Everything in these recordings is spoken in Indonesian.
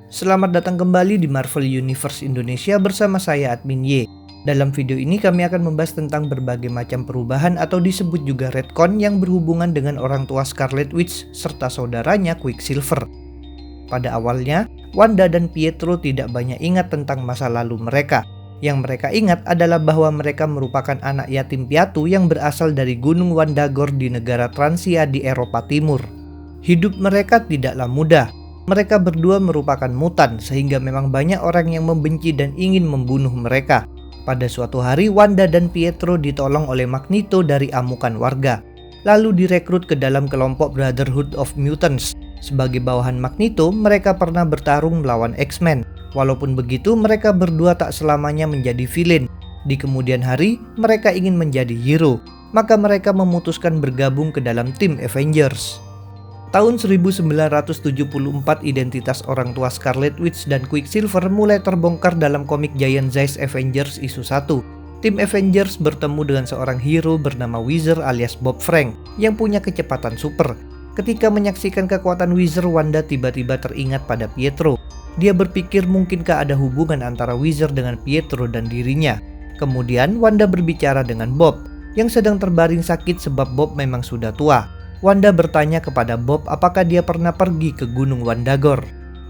Selamat datang kembali di Marvel Universe Indonesia bersama saya Admin Y. Dalam video ini kami akan membahas tentang berbagai macam perubahan atau disebut juga retcon yang berhubungan dengan orang tua Scarlet Witch serta saudaranya Quicksilver. Pada awalnya, Wanda dan Pietro tidak banyak ingat tentang masa lalu mereka. Yang mereka ingat adalah bahwa mereka merupakan anak yatim piatu yang berasal dari Gunung Wandagor di negara Transia di Eropa Timur. Hidup mereka tidaklah mudah. Mereka berdua merupakan mutan sehingga memang banyak orang yang membenci dan ingin membunuh mereka. Pada suatu hari Wanda dan Pietro ditolong oleh Magneto dari amukan warga, lalu direkrut ke dalam kelompok Brotherhood of Mutants. Sebagai bawahan Magneto, mereka pernah bertarung melawan X-Men. Walaupun begitu, mereka berdua tak selamanya menjadi villain. Di kemudian hari, mereka ingin menjadi hero, maka mereka memutuskan bergabung ke dalam tim Avengers. Tahun 1974, identitas orang tua Scarlet Witch dan Quicksilver mulai terbongkar dalam komik Giant Size Avengers isu 1. Tim Avengers bertemu dengan seorang hero bernama Wizard alias Bob Frank yang punya kecepatan super. Ketika menyaksikan kekuatan Wizard, Wanda tiba-tiba teringat pada Pietro. Dia berpikir mungkinkah ada hubungan antara Wizard dengan Pietro dan dirinya. Kemudian Wanda berbicara dengan Bob yang sedang terbaring sakit sebab Bob memang sudah tua. Wanda bertanya kepada Bob apakah dia pernah pergi ke Gunung Wandagor.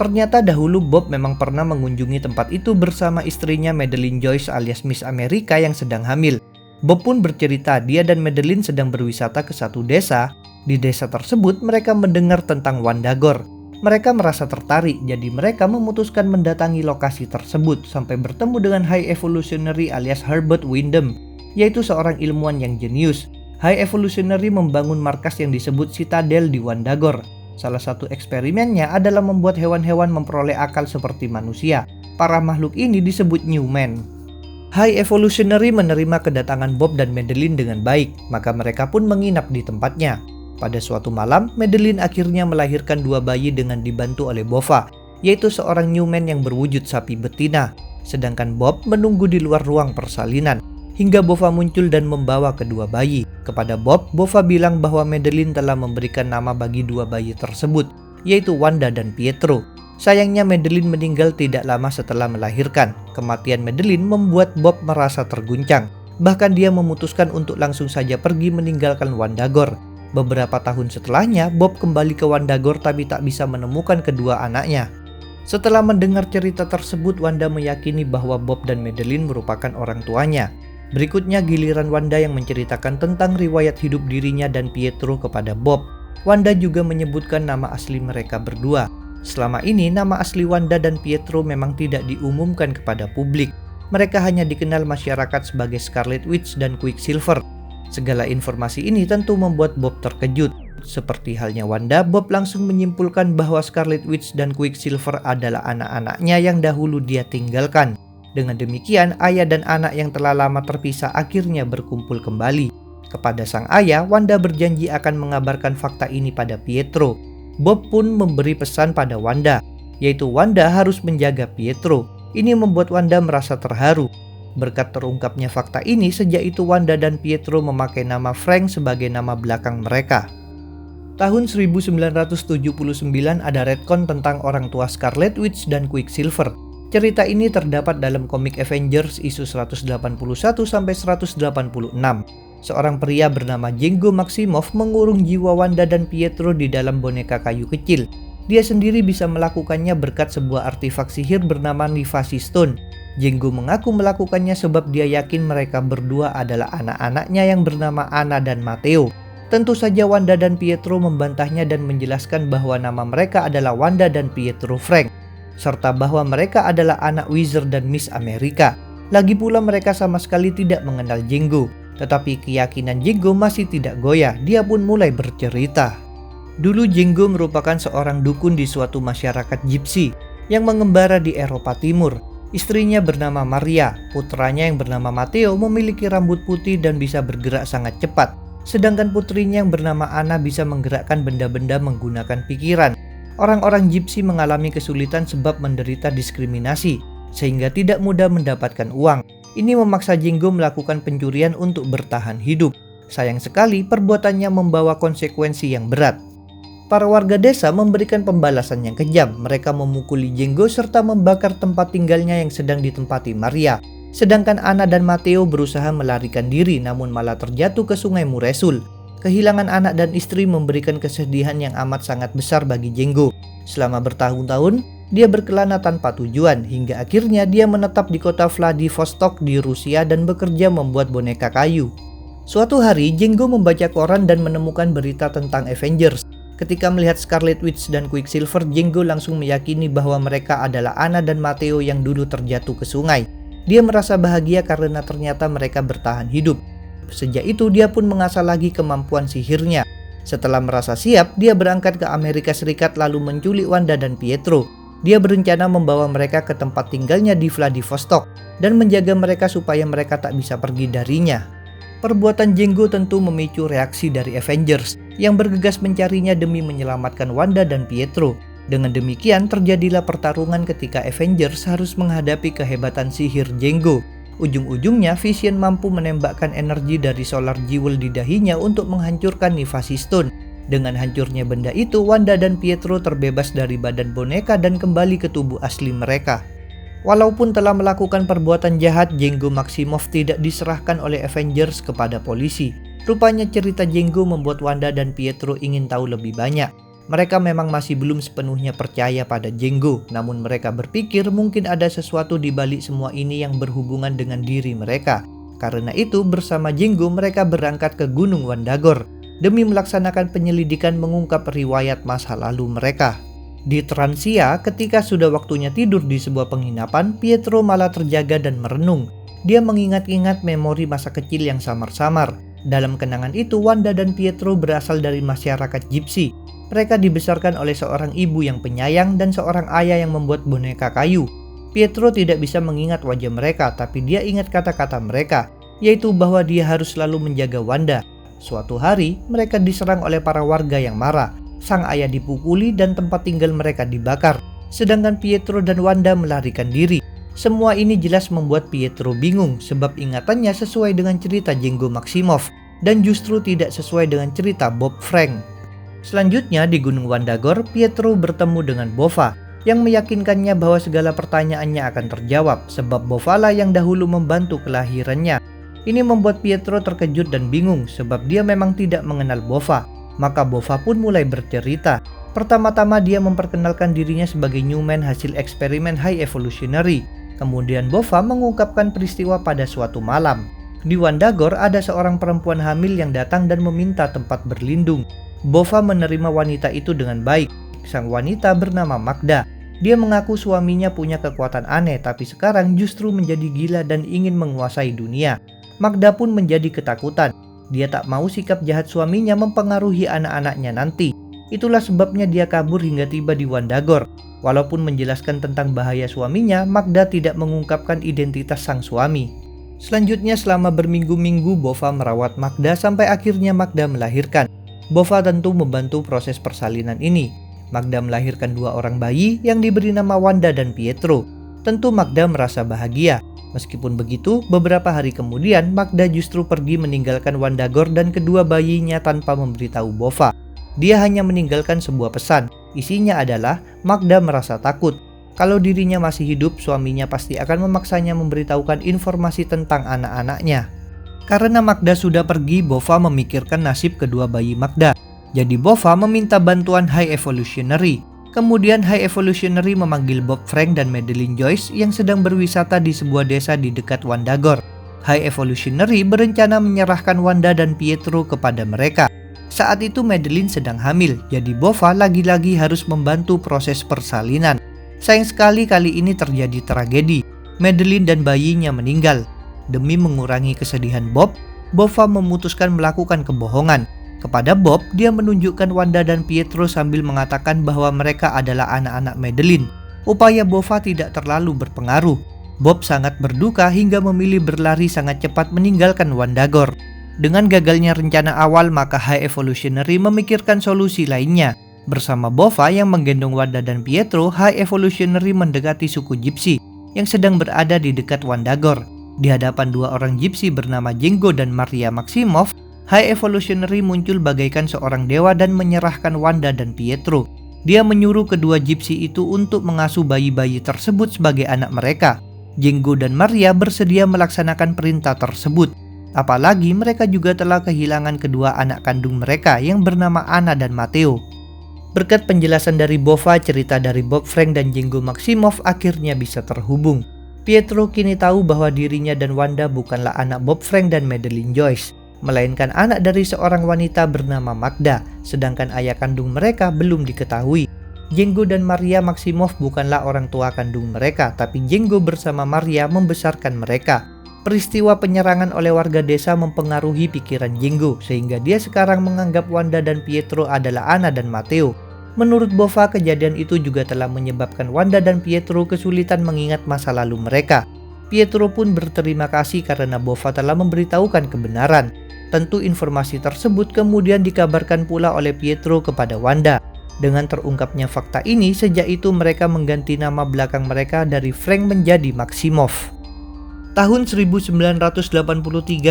Ternyata dahulu Bob memang pernah mengunjungi tempat itu bersama istrinya Madeline Joyce alias Miss America yang sedang hamil. Bob pun bercerita dia dan Madeline sedang berwisata ke satu desa. Di desa tersebut mereka mendengar tentang Wandagor. Mereka merasa tertarik, jadi mereka memutuskan mendatangi lokasi tersebut sampai bertemu dengan High Evolutionary alias Herbert Wyndham, yaitu seorang ilmuwan yang jenius. High Evolutionary membangun markas yang disebut Citadel di Wandagor. Salah satu eksperimennya adalah membuat hewan-hewan memperoleh akal seperti manusia. Para makhluk ini disebut Newman. High Evolutionary menerima kedatangan Bob dan Madeline dengan baik, maka mereka pun menginap di tempatnya. Pada suatu malam, Madeline akhirnya melahirkan dua bayi dengan dibantu oleh Bova, yaitu seorang Newman yang berwujud sapi betina. Sedangkan Bob menunggu di luar ruang persalinan. Hingga Bova muncul dan membawa kedua bayi. Kepada Bob, Bova bilang bahwa Madeline telah memberikan nama bagi dua bayi tersebut, yaitu Wanda dan Pietro. Sayangnya Madeline meninggal tidak lama setelah melahirkan. Kematian Madeline membuat Bob merasa terguncang. Bahkan dia memutuskan untuk langsung saja pergi meninggalkan Wandagor. Beberapa tahun setelahnya, Bob kembali ke Wandagor tapi tak bisa menemukan kedua anaknya. Setelah mendengar cerita tersebut, Wanda meyakini bahwa Bob dan Madeline merupakan orang tuanya. Berikutnya giliran Wanda yang menceritakan tentang riwayat hidup dirinya dan Pietro kepada Bob. Wanda juga menyebutkan nama asli mereka berdua. Selama ini nama asli Wanda dan Pietro memang tidak diumumkan kepada publik. Mereka hanya dikenal masyarakat sebagai Scarlet Witch dan Quicksilver. Segala informasi ini tentu membuat Bob terkejut. Seperti halnya Wanda, Bob langsung menyimpulkan bahwa Scarlet Witch dan Quicksilver adalah anak-anaknya yang dahulu dia tinggalkan. Dengan demikian, ayah dan anak yang telah lama terpisah akhirnya berkumpul kembali. Kepada sang ayah, Wanda berjanji akan mengabarkan fakta ini pada Pietro. Bob pun memberi pesan pada Wanda, yaitu Wanda harus menjaga Pietro. Ini membuat Wanda merasa terharu. Berkat terungkapnya fakta ini, sejak itu Wanda dan Pietro memakai nama Frank sebagai nama belakang mereka. Tahun 1979 ada retcon tentang orang tua Scarlet Witch dan Quicksilver. Cerita ini terdapat dalam komik Avengers isu 181-186. Seorang pria bernama Django Maximoff mengurung jiwa Wanda dan Pietro di dalam boneka kayu kecil. Dia sendiri bisa melakukannya berkat sebuah artefak sihir bernama Nivasi Stone. Django mengaku melakukannya sebab dia yakin mereka berdua adalah anak-anaknya yang bernama Anna dan Matteo. Tentu saja Wanda dan Pietro membantahnya dan menjelaskan bahwa nama mereka adalah Wanda dan Pietro Frank, serta bahwa mereka adalah anak Wizard dan Miss America. Lagi pula mereka sama sekali tidak mengenal Django. Tetapi keyakinan Django masih tidak goyah, dia pun mulai bercerita. Dulu Django merupakan seorang dukun di suatu masyarakat Gypsy yang mengembara di Eropa Timur. Istrinya bernama Maria, putranya yang bernama Matteo memiliki rambut putih dan bisa bergerak sangat cepat. Sedangkan putrinya yang bernama Anna bisa menggerakkan benda-benda menggunakan pikiran. Orang-orang Gypsy mengalami kesulitan sebab menderita diskriminasi, sehingga tidak mudah mendapatkan uang. Ini memaksa Django melakukan pencurian untuk bertahan hidup. Sayang sekali perbuatannya membawa konsekuensi yang berat. Para warga desa memberikan pembalasan yang kejam. Mereka memukuli Django serta membakar tempat tinggalnya yang sedang ditempati Maria. Sedangkan Anna dan Matteo berusaha melarikan diri namun malah terjatuh ke sungai Muresul. Kehilangan anak dan istri memberikan kesedihan yang amat sangat besar bagi Django. Selama bertahun-tahun, dia berkelana tanpa tujuan hingga akhirnya dia menetap di kota Vladivostok di Rusia dan bekerja membuat boneka kayu. Suatu hari, Django membaca koran dan menemukan berita tentang Avengers. Ketika melihat Scarlet Witch dan Quicksilver, Django langsung meyakini bahwa mereka adalah Anna dan Matteo yang dulu terjatuh ke sungai. Dia merasa bahagia karena ternyata mereka bertahan hidup. Sejak itu dia pun mengasah lagi kemampuan sihirnya. Setelah merasa siap, dia berangkat ke Amerika Serikat lalu menculik Wanda dan Pietro. Dia berencana membawa mereka ke tempat tinggalnya di Vladivostok dan menjaga mereka supaya mereka tak bisa pergi darinya. Perbuatan Django tentu memicu reaksi dari Avengers yang bergegas mencarinya demi menyelamatkan Wanda dan Pietro. Dengan demikian terjadilah pertarungan ketika Avengers harus menghadapi kehebatan sihir Django. Ujung-ujungnya Vision mampu menembakkan energi dari Solar Jewel di dahinya untuk menghancurkan Nifasi Stone. Dengan hancurnya benda itu, Wanda dan Pietro terbebas dari badan boneka dan kembali ke tubuh asli mereka. Walaupun telah melakukan perbuatan jahat, Django Maximoff tidak diserahkan oleh Avengers kepada polisi. Rupanya cerita Django membuat Wanda dan Pietro ingin tahu lebih banyak. Mereka memang masih belum sepenuhnya percaya pada Django, namun mereka berpikir mungkin ada sesuatu di balik semua ini yang berhubungan dengan diri mereka. Karena itu, bersama Django mereka berangkat ke Gunung Wandagor demi melaksanakan penyelidikan mengungkap riwayat masa lalu mereka. Di Transia, ketika sudah waktunya tidur di sebuah penginapan, Pietro malah terjaga dan merenung. Dia mengingat-ingat memori masa kecil yang samar-samar. Dalam kenangan itu, Wanda dan Pietro berasal dari masyarakat Gypsy. Mereka dibesarkan oleh seorang ibu yang penyayang dan seorang ayah yang membuat boneka kayu. Pietro tidak bisa mengingat wajah mereka, tapi dia ingat kata-kata mereka, yaitu bahwa dia harus selalu menjaga Wanda. Suatu hari, mereka diserang oleh para warga yang marah. Sang ayah dipukuli dan tempat tinggal mereka dibakar, sedangkan Pietro dan Wanda melarikan diri. Semua ini jelas membuat Pietro bingung sebab ingatannya sesuai dengan cerita Django Maximoff dan justru tidak sesuai dengan cerita Bob Frank. Selanjutnya di Gunung Wandagor, Pietro bertemu dengan Bova yang meyakinkannya bahwa segala pertanyaannya akan terjawab sebab Bova lah yang dahulu membantu kelahirannya. Ini membuat Pietro terkejut dan bingung sebab dia memang tidak mengenal Bova. Maka Bova pun mulai bercerita. Pertama-tama dia memperkenalkan dirinya sebagai Newman hasil eksperimen High Evolutionary. Kemudian Bova mengungkapkan peristiwa pada suatu malam. Di Wandagor ada seorang perempuan hamil yang datang dan meminta tempat berlindung. Bova menerima wanita itu dengan baik. Sang wanita bernama Magda. Dia mengaku suaminya punya kekuatan aneh tapi sekarang justru menjadi gila dan ingin menguasai dunia. Magda pun menjadi ketakutan. Dia tak mau sikap jahat suaminya mempengaruhi anak-anaknya nanti. Itulah sebabnya dia kabur hingga tiba di Wandagor. Walaupun menjelaskan tentang bahaya suaminya, Magda tidak mengungkapkan identitas sang suami. Selanjutnya selama berminggu-minggu Bova merawat Magda sampai akhirnya Magda melahirkan. Bova tentu membantu proses persalinan ini. Magda melahirkan 2 orang bayi yang diberi nama Wanda dan Pietro. Tentu Magda merasa bahagia. Meskipun begitu, beberapa hari kemudian Magda justru pergi meninggalkan Wandagor dan kedua bayinya tanpa memberitahu Bova. Dia hanya meninggalkan sebuah pesan. Isinya adalah Magda merasa takut. Kalau dirinya masih hidup, suaminya pasti akan memaksanya memberitahukan informasi tentang anak-anaknya. Karena Magda sudah pergi, Bova memikirkan nasib kedua bayi Magda. Jadi Bova meminta bantuan High Evolutionary. Kemudian High Evolutionary memanggil Bob Frank dan Madeline Joyce yang sedang berwisata di sebuah desa di dekat Wandagor. High Evolutionary berencana menyerahkan Wanda dan Pietro kepada mereka. Saat itu Madeline sedang hamil, jadi Bova lagi-lagi harus membantu proses persalinan. Sayang sekali kali ini terjadi tragedi. Madeline dan bayinya meninggal. Demi mengurangi kesedihan Bob, Bova memutuskan melakukan kebohongan. Kepada Bob, dia menunjukkan Wanda dan Pietro sambil mengatakan bahwa mereka adalah anak-anak Madeline. Upaya Bova tidak terlalu berpengaruh. Bob sangat berduka hingga memilih berlari sangat cepat meninggalkan Wandagor. Dengan gagalnya rencana awal, maka High Evolutionary memikirkan solusi lainnya. Bersama Bova yang menggendong Wanda dan Pietro, High Evolutionary mendekati suku Gypsy yang sedang berada di dekat Wandagor. Di hadapan 2 orang Gypsy bernama Django dan Maria Maximoff, High Evolutionary muncul bagaikan seorang dewa dan menyerahkan Wanda dan Pietro. Dia menyuruh kedua Gypsy itu untuk mengasuh bayi-bayi tersebut sebagai anak mereka. Django dan Maria bersedia melaksanakan perintah tersebut. Apalagi mereka juga telah kehilangan kedua anak kandung mereka yang bernama Anna dan Matteo. Berkat penjelasan dari Bova, cerita dari Bob Frank dan Django Maximoff akhirnya bisa terhubung. Pietro kini tahu bahwa dirinya dan Wanda bukanlah anak Bob Frank dan Madeline Joyce, melainkan anak dari seorang wanita bernama Magda, sedangkan ayah kandung mereka belum diketahui. Django dan Maria Maximoff bukanlah orang tua kandung mereka, tapi Django bersama Maria membesarkan mereka. Peristiwa penyerangan oleh warga desa mempengaruhi pikiran Django, sehingga dia sekarang menganggap Wanda dan Pietro adalah Anna dan Matteo. Menurut Bova, kejadian itu juga telah menyebabkan Wanda dan Pietro kesulitan mengingat masa lalu mereka. Pietro pun berterima kasih karena Bova telah memberitahukan kebenaran. Tentu informasi tersebut kemudian dikabarkan pula oleh Pietro kepada Wanda. Dengan terungkapnya fakta ini, sejak itu mereka mengganti nama belakang mereka dari Frank menjadi Maximoff. Tahun 1983,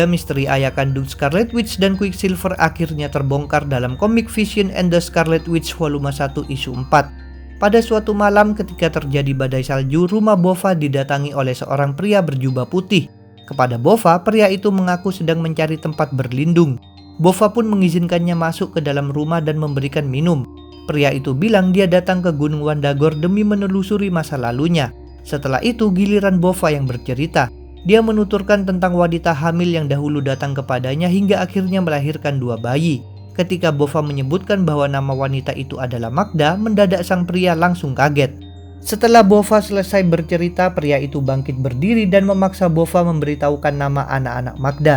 misteri ayah kandung Scarlet Witch dan Quicksilver akhirnya terbongkar dalam komik Vision and the Scarlet Witch volume 1 isu 4. Pada suatu malam ketika terjadi badai salju, rumah Bova didatangi oleh seorang pria berjubah putih. Kepada Bova, pria itu mengaku sedang mencari tempat berlindung. Bova pun mengizinkannya masuk ke dalam rumah dan memberikan minum. Pria itu bilang dia datang ke Gunung Wandagor demi menelusuri masa lalunya. Setelah itu giliran Bova yang bercerita. Dia menuturkan tentang wanita hamil yang dahulu datang kepadanya hingga akhirnya melahirkan 2 bayi. Ketika Bova menyebutkan bahwa nama wanita itu adalah Magda, mendadak sang pria langsung kaget. Setelah Bova selesai bercerita, pria itu bangkit berdiri dan memaksa Bova memberitahukan nama anak-anak Magda.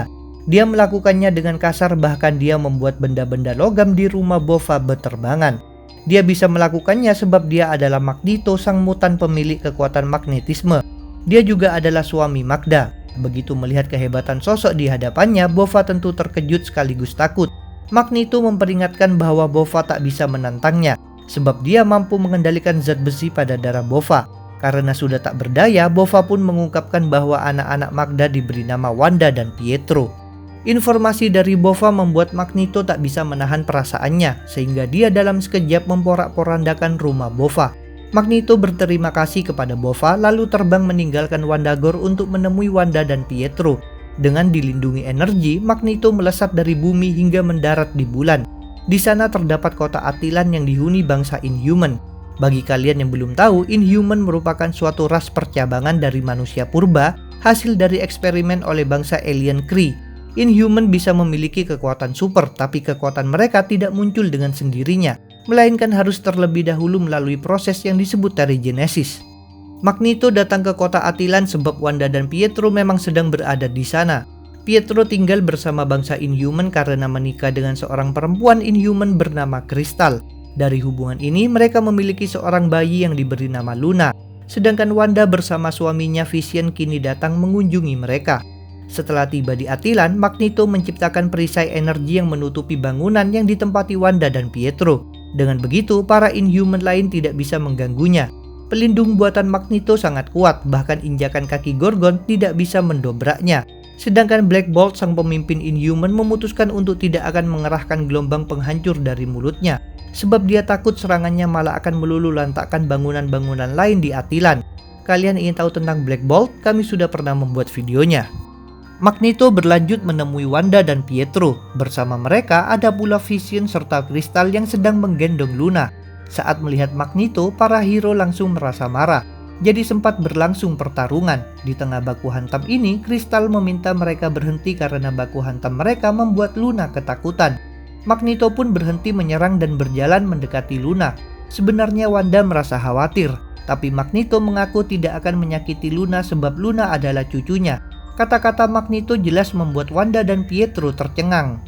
Dia melakukannya dengan kasar, bahkan dia membuat benda-benda logam di rumah Bova berterbangan. Dia bisa melakukannya sebab dia adalah Magneto, sang mutan pemilik kekuatan magnetisme. Dia juga adalah suami Magda. Begitu melihat kehebatan sosok di hadapannya, Bova tentu terkejut sekaligus takut. Magneto memperingatkan bahwa Bova tak bisa menantangnya, sebab dia mampu mengendalikan zat besi pada darah Bova. Karena sudah tak berdaya, Bova pun mengungkapkan bahwa anak-anak Magda diberi nama Wanda dan Pietro. Informasi dari Bova membuat Magneto tak bisa menahan perasaannya, sehingga dia dalam sekejap memporak-porandakan rumah Bova. Magneto berterima kasih kepada Bova lalu terbang meninggalkan Wandagor untuk menemui Wanda dan Pietro. Dengan dilindungi energi, Magneto melesat dari bumi hingga mendarat di bulan. Di sana terdapat kota Attilan yang dihuni bangsa Inhuman. Bagi kalian yang belum tahu, Inhuman merupakan suatu ras percabangan dari manusia purba, hasil dari eksperimen oleh bangsa alien Kree. Inhuman bisa memiliki kekuatan super, tapi kekuatan mereka tidak muncul dengan sendirinya, melainkan harus terlebih dahulu melalui proses yang disebut Terrigenesis. Magneto datang ke kota Attilan sebab Wanda dan Pietro memang sedang berada di sana. Pietro tinggal bersama bangsa Inhuman karena menikah dengan seorang perempuan Inhuman bernama Crystal. Dari hubungan ini mereka memiliki seorang bayi yang diberi nama Luna. Sedangkan Wanda bersama suaminya Vision kini datang mengunjungi mereka. Setelah tiba di Attilan, Magneto menciptakan perisai energi yang menutupi bangunan yang ditempati Wanda dan Pietro. Dengan begitu, para Inhuman lain tidak bisa mengganggunya. Pelindung buatan Magneto sangat kuat, bahkan injakan kaki Gorgon tidak bisa mendobraknya. Sedangkan Black Bolt, sang pemimpin Inhuman, memutuskan untuk tidak akan mengerahkan gelombang penghancur dari mulutnya, sebab dia takut serangannya malah akan meluluh lantakkan bangunan-bangunan lain di Attilan. Kalian ingin tahu tentang Black Bolt? Kami sudah pernah membuat videonya. Magneto berlanjut menemui Wanda dan Pietro. Bersama mereka ada pula Vision serta Crystal yang sedang menggendong Luna. Saat melihat Magneto, para hero langsung merasa marah. Jadi sempat berlangsung pertarungan. Di tengah baku hantam ini, Crystal meminta mereka berhenti karena baku hantam mereka membuat Luna ketakutan. Magneto pun berhenti menyerang dan berjalan mendekati Luna. Sebenarnya Wanda merasa khawatir, tapi Magneto mengaku tidak akan menyakiti Luna sebab Luna adalah cucunya. Kata-kata Magneto jelas membuat Wanda dan Pietro tercengang.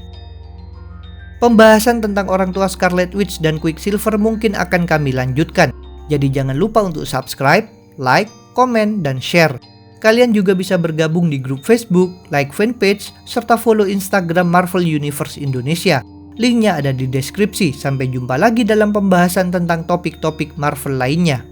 Pembahasan tentang orang tua Scarlet Witch dan Quicksilver mungkin akan kami lanjutkan. Jadi jangan lupa untuk subscribe, like, komen, dan share. Kalian juga bisa bergabung di grup Facebook, like fanpage, serta follow Instagram Marvel Universe Indonesia. Linknya ada di deskripsi. Sampai jumpa lagi dalam pembahasan tentang topik-topik Marvel lainnya.